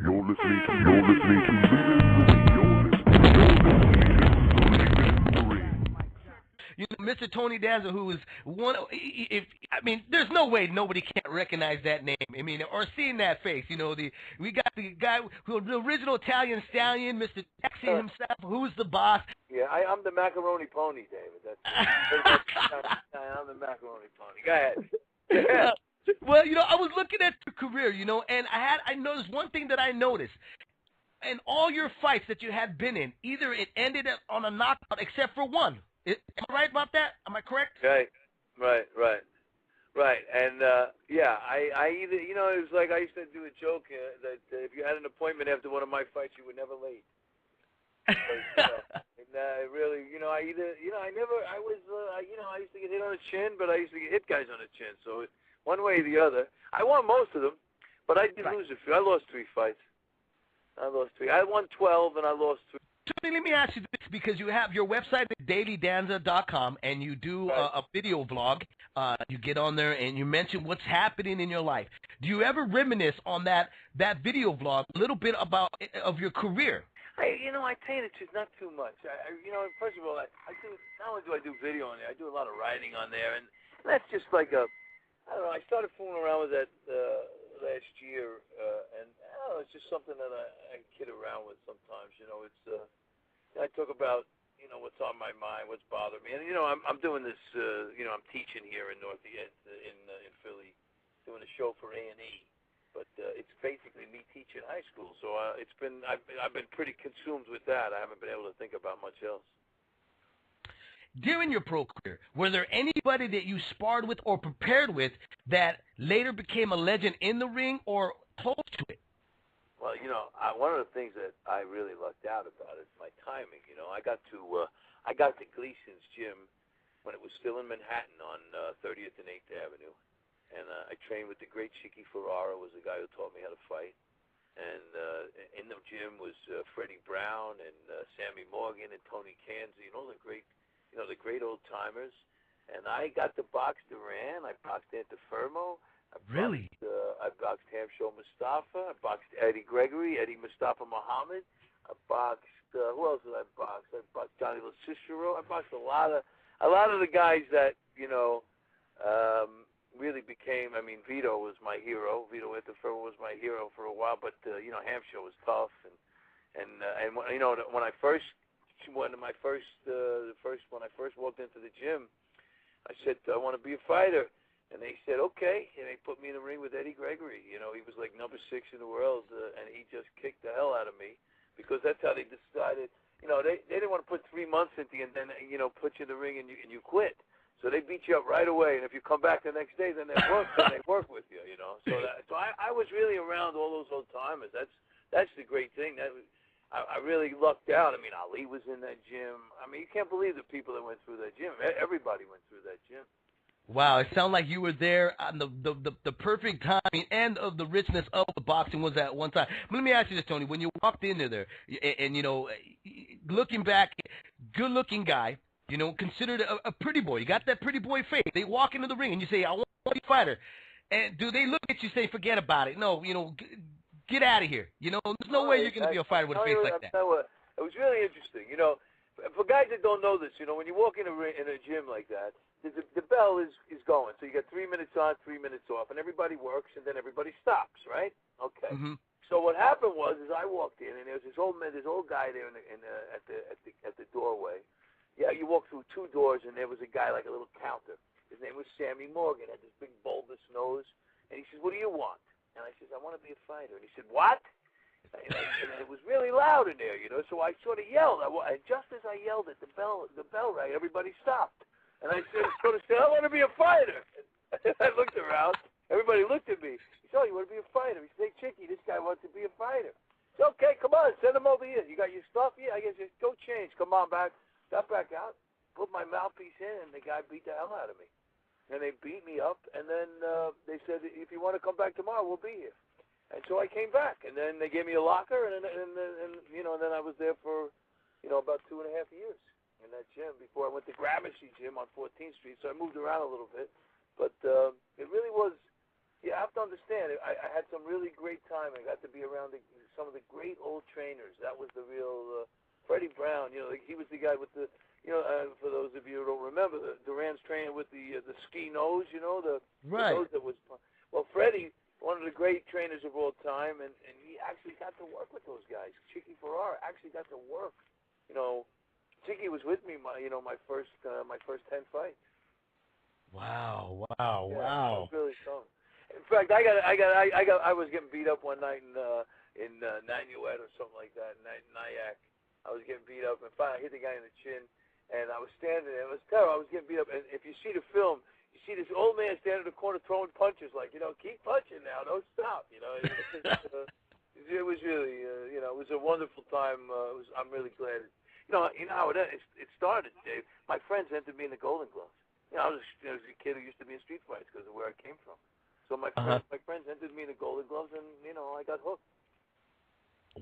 You're listening to Leaving the Ring. You know, Mr. Tony Danza, who is one, if I mean, there's no way nobody can't recognize that name. I mean, or seeing that face. You know, we got the guy, the original Italian Stallion, Mr. Taxi himself. Who's the boss? Yeah, I'm the macaroni pony, David. I'm the macaroni pony. Go ahead. Well, you know, I was looking at your career, you know, and I noticed one thing that I noticed. In all your fights that you had been in, either it ended on a knockout except for one. Am I right about that? Am I correct? Right. And, yeah, I either, you know, it was like I used to do a joke that if you had an appointment after one of my fights, you were never late. Really, you know, I used to get hit on the chin, but I used to get hit guys on the chin. So one way or the other. I won most of them, but I did lose a few. I lost 3 fights. I won 12, and I lost 3. Tony, let me ask you this, because you have your website at dailydanza.com, and you do a video vlog. You get on there, and you mention what's happening in your life. Do you ever reminisce on that video vlog a little bit of your career? I tell you the truth, not too much. First of all, I do. Not only do I do video on there, I do a lot of writing on there, and that's just like I don't know. I started fooling around with that last year, and I don't know, it's just something that I kid around with sometimes. You know, it's I talk about what's on my mind, what's bothering me, and I'm doing this. I'm teaching here in in Philly, doing a show for A&E. But it's basically me teaching high school, so I've been pretty consumed with that. I haven't been able to think about much else. During your pro career, were there anybody that you sparred with or prepared with that later became a legend in the ring or close to it? Well, one of the things that I really lucked out about is my timing. I got to Gleason's gym when it was still in Manhattan on 30th and 8th Avenue. And I trained with the great Chicky Ferrara, was the guy who taught me how to fight. And in the gym was Freddie Brown and Sammy Morgan and Tony Kanzi and all the great old timers. And I got to box Duran. I boxed Antifermo. Really? I boxed Hamsho Mustafa. I boxed Eddie Gregory, Eddie Mustafa Muhammad. I boxed who else did I box? I boxed Johnny LaCicero. I boxed a lot of the guys that really became. I mean, Vito was my hero. Vito Antifermo was my hero for a while, but Hamsho was tough, and when I first walked into the gym, I said I want to be a fighter, and they said okay, and they put me in the ring with Eddie Gregory. He was like number 6 in the world, and he just kicked the hell out of me because that's how they decided. They didn't want to put 3 months into you and then put you in the ring and you quit. So they beat you up right away, and if you come back the next day, then they work with you, So I was really around all those old timers. That's the great thing. I really lucked out. I mean, Ali was in that gym. I mean, you can't believe the people that went through that gym. Everybody went through that gym. Wow, it sounded like you were there on the perfect timing and of the richness of the boxing was at one time. But let me ask you this, Tony. When you walked into there, and looking back, good-looking guy, considered a pretty boy. You got that pretty boy face. They walk into the ring and you say, I want to be a fighter. And do they look at you and say, forget about it? No, get out of here. There's no way you're going to be a fighter with a face like that. It was really interesting. For guys that don't know this, when you walk in a gym like that, the bell is going. So you got 3 minutes on, 3 minutes off, and everybody works, and then everybody stops, right? Okay. Mm-hmm. So what happened was I walked in, and there was this old guy there at the doorway. Yeah, you walk through 2 doors, and there was a guy like a little counter. His name was Sammy Morgan. Had this big bulbous nose, and he says, "What do you want?" And I says, "I want to be a fighter." And he said, "What?" And it was really loud in there, So I sort of yelled. And just as I yelled it, the bell rang. Everybody stopped, and I said, "I want to be a fighter." And I looked around. Everybody looked at me. He said, "Oh, you want to be a fighter?" He said, "Hey, Chicky, this guy wants to be a fighter." I said, "Okay, come on, send him over here. You got your stuff? Yeah, I guess just go change. Come on back." Got back out, put my mouthpiece in, and the guy beat the hell out of me. And they beat me up, and then they said, if you want to come back tomorrow, we'll be here. And so I came back, and then they gave me a locker, and then I was there for, about 2.5 years in that gym before I went to Gramercy Gym on 14th Street. So I moved around a little bit, but it really was you have to understand. I had some really great time. I got to be around some of the great old trainers. That was the real Freddie Brown. You know, he was the guy with the. You know, for those of you who don't remember, Duran's trainer with the ski nose. You know, the nose that was. Well, Freddie, one of the great trainers of all time, and he actually got to work with those guys. Chicky Ferrara actually got to work. You know, Chicky was with me my first 10 fights. Wow. Yeah, it was really fun. In fact, I was getting beat up one night in Nanuet or something like that, Nyack. I was getting beat up, and finally I hit the guy in the chin, and I was standing there. It was terrible. I was getting beat up, and if you see the film, you see this old man standing in the corner throwing punches, like, you know, keep punching now, don't stop. You know, it was really, you know, it was a wonderful time. I'm really glad. You know how it started, Dave. My friends entered me in the Golden Gloves. You know, I was a kid who used to be in street fights because of where I came from. So my friends entered me in the Golden Gloves, and you know, I got hooked.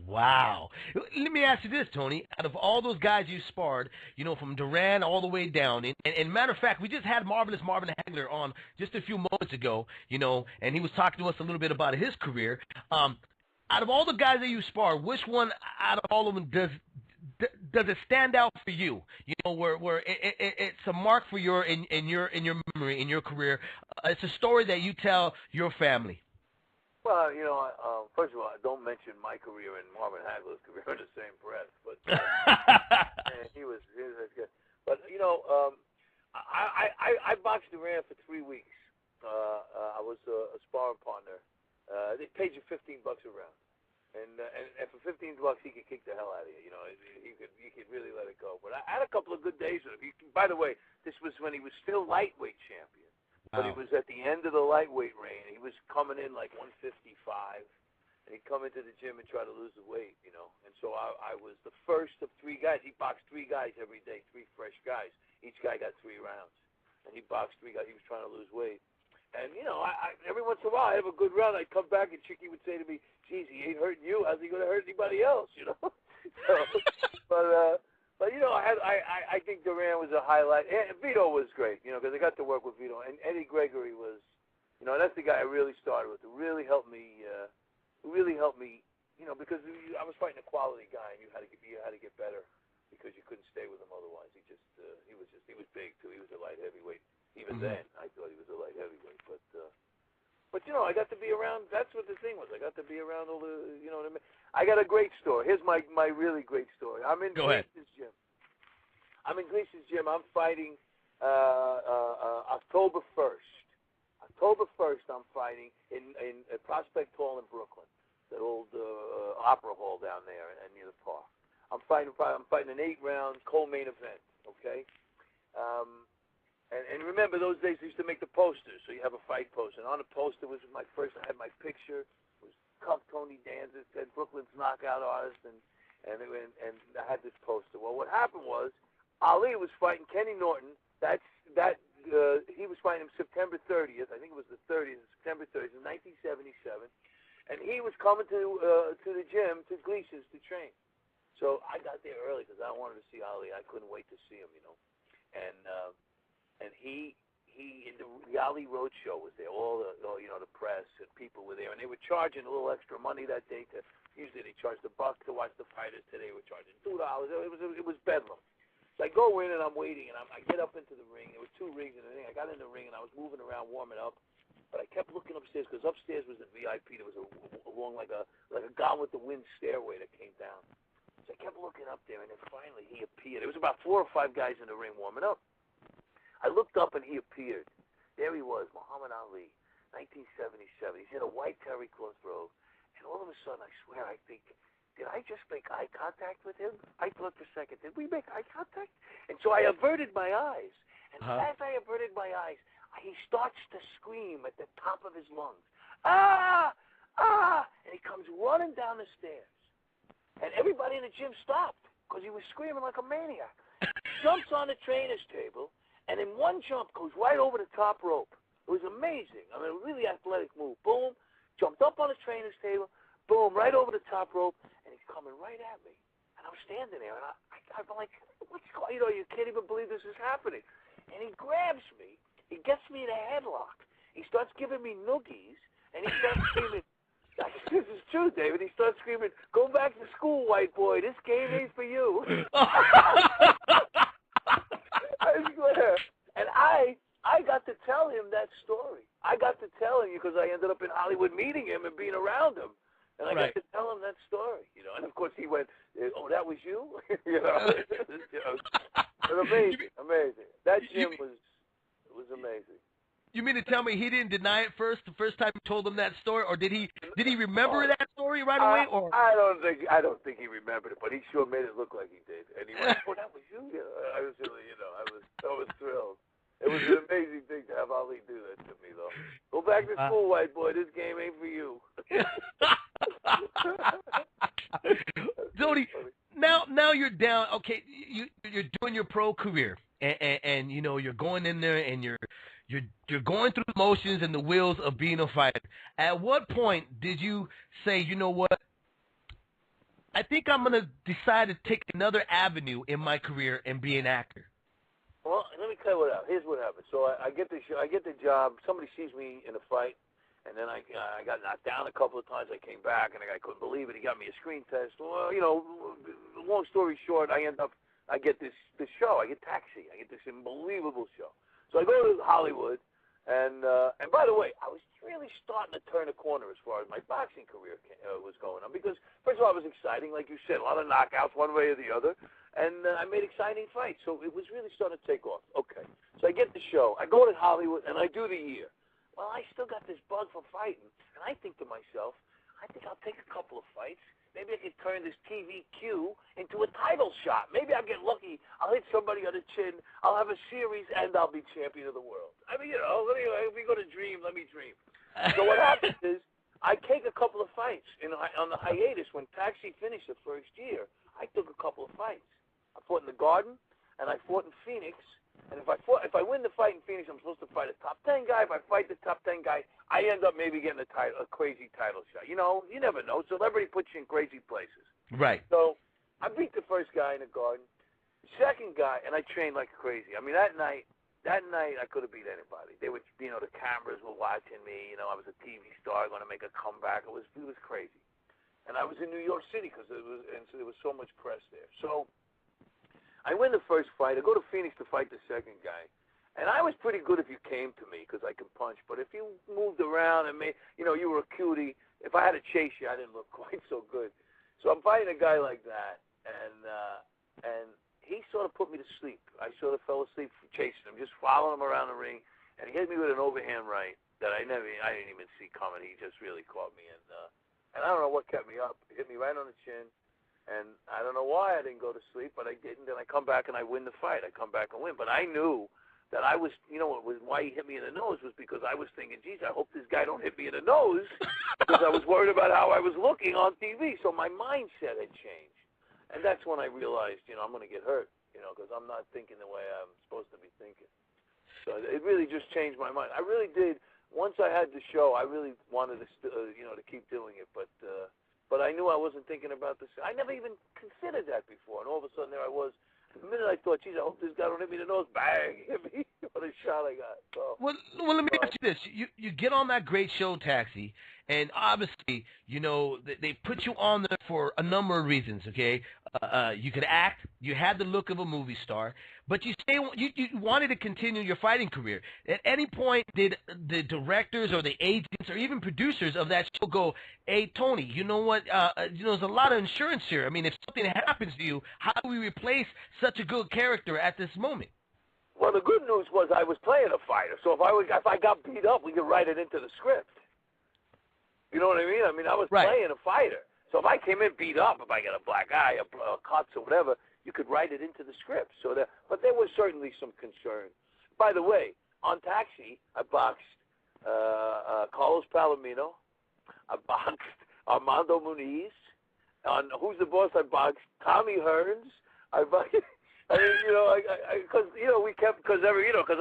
Wow. Let me ask you this, Tony. Out of all those guys you sparred, you know, from Duran all the way down, and matter of fact, we just had Marvelous Marvin Hagler on just a few moments ago, you know, and he was talking to us a little bit about his career. Out of all the guys that you sparred, which one out of all of them does it stand out for you? You know, where it's a mark for your memory, in your career. It's a story that you tell your family. Well, you know, first of all, don't mention my career and Marvin Hagler's career in the same breath. But he was good. But you know, I boxed Duran for 3 weeks. I was a sparring partner. They paid you $15 a round, and for $15 he could kick the hell out of you. You know, you could really let it go. But I had a couple of good days with him. By the way, this was when he was still lightweight champion. But he was at the end of the lightweight reign. He was coming in like 155, and he'd come into the gym and try to lose the weight, you know. And so I was the first of 3 guys. He boxed 3 guys every day, 3 fresh guys. Each guy got 3 rounds, and he boxed 3 guys. He was trying to lose weight. And, you know, I every once in a while, I'd have a good round. I'd come back, and Chicky would say to me, geez, he ain't hurting you. How's he going to hurt anybody else, you know? But you know, I think Duran was a highlight. And Vito was great, you know, because I got to work with Vito. And Eddie Gregory was, you know, that's the guy I really started with. It really helped me. You know, because I was fighting a quality guy, and you had to get better because you couldn't stay with him otherwise. He was big too. He was a light heavyweight. Even then, I thought he was a light heavyweight. But you know, I got to be around. That's what the thing was. I got to be around all the, you know what I mean. I got a great story. Here's my really great story. I'm in Gleason's gym. I'm fighting October 1st. October 1st, I'm fighting in Prospect Hall in Brooklyn, that old opera hall down there and near the park. I'm fighting an 8-round co-main event. Okay. And remember, those days they used to make the posters, so you have a fight poster. And on the poster was I had my picture. It was Cup Tony Danza. It said Brooklyn's knockout artist, and I had this poster. Well, what happened was Ali was fighting Kenny Norton. He was fighting him September 30th. I think it was the 30th, September 30th, in 1977. And he was coming to the gym, to Gleason's, to train. So I got there early because I wanted to see Ali. I couldn't wait to see him, you know. And the Ali Road Show was there. All the press and people were there, and they were charging a little extra money that day. Usually they charged $1 to watch the fighters. Today we're charging $2. It was bedlam. So I go in and I'm waiting, and I get up into the ring. There were 2 rings in the ring. I got in the ring and I was moving around, warming up, but I kept looking upstairs because upstairs was the VIP. There was a long like a Gone with the Wind stairway that came down. So I kept looking up there, and then finally he appeared. There was about 4 or 5 guys in the ring warming up. I looked up and he appeared. There he was, Muhammad Ali, 1977. He's in a white terry cloth robe. And all of a sudden, I swear, I think, did I just make eye contact with him? I thought for a second, did we make eye contact? And so I averted my eyes. And as I averted my eyes, he starts to scream at the top of his lungs. Ah! Ah! And he comes running down the stairs. And everybody in the gym stopped because he was screaming like a maniac. Jumps on the trainer's table. And in one jump, goes right over the top rope. It was amazing. I mean, a really athletic move. Boom, jumped up on the trainer's table. Boom, right over the top rope. And he's coming right at me. And I'm standing there, and I'm like, what's going on? You know, you can't even believe this is happening. And he grabs me. He gets me in a headlock. he starts giving me noogies, and he starts screaming. This is true, David. He starts screaming, "Go back to school, white boy. This game ain't for you." I swear. And I got to tell him that story. I got to tell him because I ended up in Hollywood meeting him and being around him. And I got to tell him that story, And of course he went, "Oh, that was you?" It was amazing. That gym was amazing. You mean to tell me he didn't deny it the first time you told him that story, or did he remember that story right away? Or I don't think he remembered it, but he sure made it look like he did. And he went, "Oh, that was you?" I was really, I was thrilled. It was an amazing thing to have Ali do that to me, though. "Go back to school, white boy. This game ain't for you." Tony, now you're down. Okay, you're doing your pro career, and you're going in there and you're going through the motions and the wheels of being a fighter. At what point did you say, "You know what? I think I'm gonna decide to take another avenue in my career and be an actor"? Well, let me tell you what happened. Here's what happened. So I get the job. Somebody sees me in a fight, and then I got knocked down a couple of times. I came back, and the guy couldn't believe it. He got me a screen test. Well, long story short, I get this show. I get Taxi. I get this unbelievable show. So I go to Hollywood, and by the way, I was really starting to turn a corner as far as my boxing career was going on, because first of all, it was exciting, like you said, a lot of knockouts one way or the other, and I made exciting fights, so it was really starting to take off. Okay, so I get the show, I go to Hollywood, and I do the year. Well, I still got this bug for fighting, and I think to myself, I think I'll take a couple of fights. Maybe I could turn this TVQ into a title shot. Maybe I'll get lucky. I'll hit somebody on the chin. I'll have a series, and I'll be champion of the world. I mean, if we go to dream, let me dream. So what happens is I take a couple of fights on the hiatus. When Taxi finished the first year, I took a couple of fights. I fought in the Garden, and I fought in Phoenix. And if I win the fight in Phoenix, I'm supposed to fight a top 10 guy. If I fight the top 10 guy, I end up maybe getting a crazy title shot. You never know. Celebrity puts you in crazy places. Right. So I beat the first guy in the Garden. Second guy, and I trained like crazy. I mean, that night I could have beat anybody. They were, the cameras were watching me. I was a TV star going to make a comeback. It was crazy. And I was in New York City because there was so much press there. So I win the first fight. I go to Phoenix to fight the second guy. And I was pretty good if you came to me because I could punch. But if you moved around and you were a cutie, if I had to chase you, I didn't look quite so good. So I'm fighting a guy like that, and he sort of put me to sleep. I sort of fell asleep chasing him, just following him around the ring, and he hit me with an overhand right that I didn't even see coming. He just really caught me, and I don't know what kept me up. He hit me right on the chin. And I don't know why I didn't go to sleep, but I didn't. Then I come back and I win the fight. I come back and win. But I knew that I was, why he hit me in the nose was because I was thinking, geez, I hope this guy don't hit me in the nose because I was worried about how I was looking on TV. So my mindset had changed. And that's when I realized, I'm going to get hurt, because I'm not thinking the way I'm supposed to be thinking. So it really just changed my mind. I really did. Once I had the show, I really wanted to, to keep doing it. But I knew I wasn't thinking about this. I never even considered that before. And all of a sudden, there I was. The minute I thought, geez, I hope this guy don't hit me in the nose, bang, hit me. What a shot I got. So, well, let me ask you this. You get on that great show, Taxi, and obviously, they put you on there for a number of reasons, okay? You could act. You had the look of a movie star. But you wanted to continue your fighting career. At any point, did the directors or the agents or even producers of that show go, "Hey, Tony, you know what? There's a lot of insurance here. I mean, if something happens to you, how do we replace such a good character at this moment?" Well, the good news was I was playing a fighter. So if I got beat up, we could write it into the script. You know what I mean? I mean, I was playing a fighter. So if I came in beat up, if I got a black eye, a cuts or whatever, you could write it into the script. But there was certainly some concern. By the way, on Taxi, I boxed Carlos Palomino. I boxed Armando Muniz. On Who's the Boss, I boxed Tommy Hearns. I boxed, because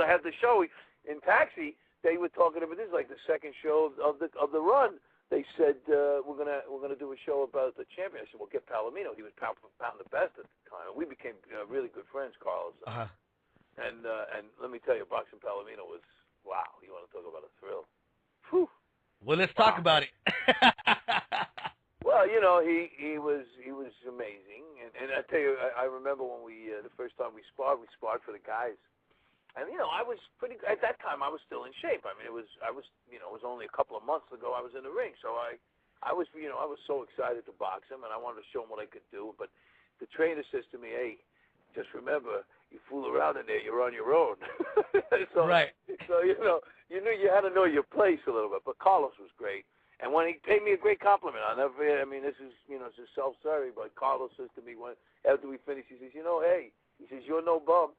I had the show in Taxi. They were talking about this, like the second show of the run. They said we're gonna do a show about the champion. I said, well, get Palomino. He was pound the best at the time. And we became really good friends, Carlos. Uh-huh. And let me tell you, boxing Palomino was wow, you want to talk about a thrill? Whew. Well, let's talk about it. Well, you know, he was amazing, and I tell you, I remember when we the first time we sparred for the guys, and you know, I was pretty at that time. I was still in shape. I mean, it was only a couple of months ago I was in the ring, so I was so excited to box him, and I wanted to show him what I could do. But the trainer says to me, "Hey, just remember, you fool around in there, you're on your own." So, right. So you knew you had to know your place a little bit. But Carlos was great. And when he paid me a great compliment, I mean, this is self-serving, but Carlos says to me after we finished, he says, hey, he says, you're no bum.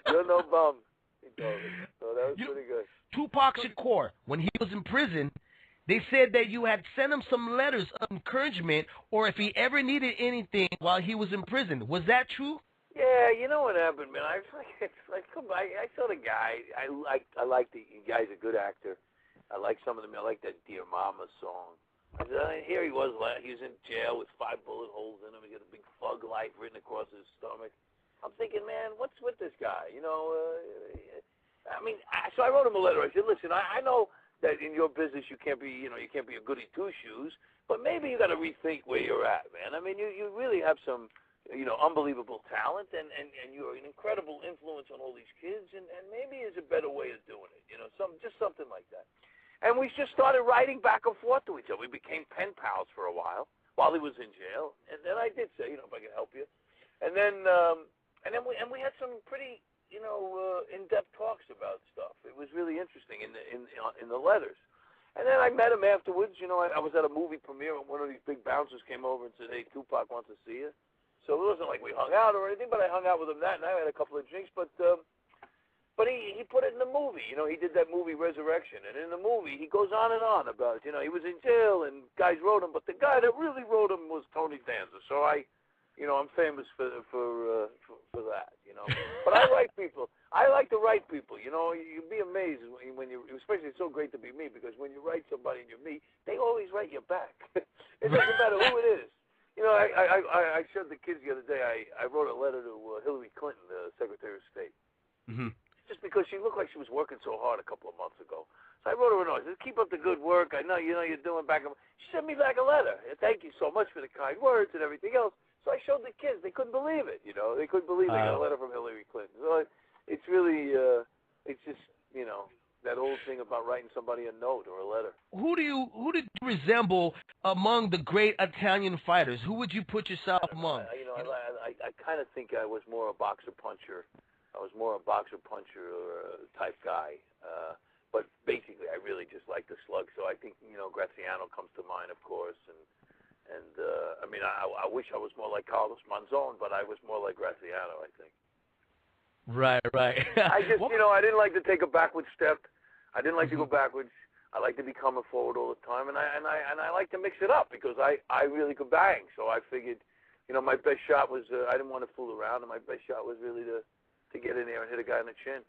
You're no bum. He told me. So that was pretty good. Tupac Shakur, when he was in prison, they said that you had sent him some letters of encouragement, or if he ever needed anything while he was in prison. Was that true? Yeah, you know what happened, man. I saw the guy. I like the guy's a good actor. I like some of them. I like that Dear Mama song. Here he was in jail with 5 bullet holes in him. He got a big Thug Life written across his stomach. I'm thinking, man, what's with this guy? So I wrote him a letter. I said, listen, I know that in your business you can't be a goody two shoes, but maybe you got to rethink where you're at, man. I mean, you really have some, unbelievable talent, and you're an incredible influence on all these kids, and maybe there's a better way of doing it. Just something like that. And we just started writing back and forth to each other. We became pen pals for a while he was in jail. And then I did say, if I could help you. And then we had some pretty, in-depth talks about stuff. It was really interesting in the letters. And then I met him afterwards. I was at a movie premiere, and one of these big bouncers came over and said, hey, Tupac wants to see you. So it wasn't like we hung out or anything, but I hung out with him that night. I had a couple of drinks, but he put it in the movie. He did that movie Resurrection, and in the movie he goes on and on about, he was in jail and guys wrote him, but the guy that really wrote him was Tony Danza. So I'm famous for that. But I write people. I like to write people. You'd be amazed when you, especially it's so great to be me, because when you write somebody and you're me, they always write you back. It doesn't matter who it is. I showed the kids the other day. I wrote a letter to Hillary Clinton, the Secretary of State. Mm-hmm. Just because she looked like she was working so hard a couple of months ago. So I wrote her a note. I said, keep up the good work. I know you're doing back. She sent me back a letter. Thank you so much for the kind words and everything else. So I showed the kids. They couldn't believe it. They couldn't believe they got a letter from Hillary Clinton. So it's really, it's just, that old thing about writing somebody a note or a letter. Who did you resemble among the great Italian fighters? Who would you put yourself among? I kind of think I was more a boxer-puncher. I was more a boxer-puncher type guy. But basically, I really just like to slug. So I think, Graziano comes to mind, of course. And I wish I was more like Carlos Monzon, but I was more like Graziano, I think. Right. I just, I didn't like to take a backward step. I didn't like to go backwards. I like to be coming forward all the time. And I like to mix it up because I really could bang. So I figured, my best shot was, I didn't want to fool around, and my best shot was really to get in there and hit a guy in the chin.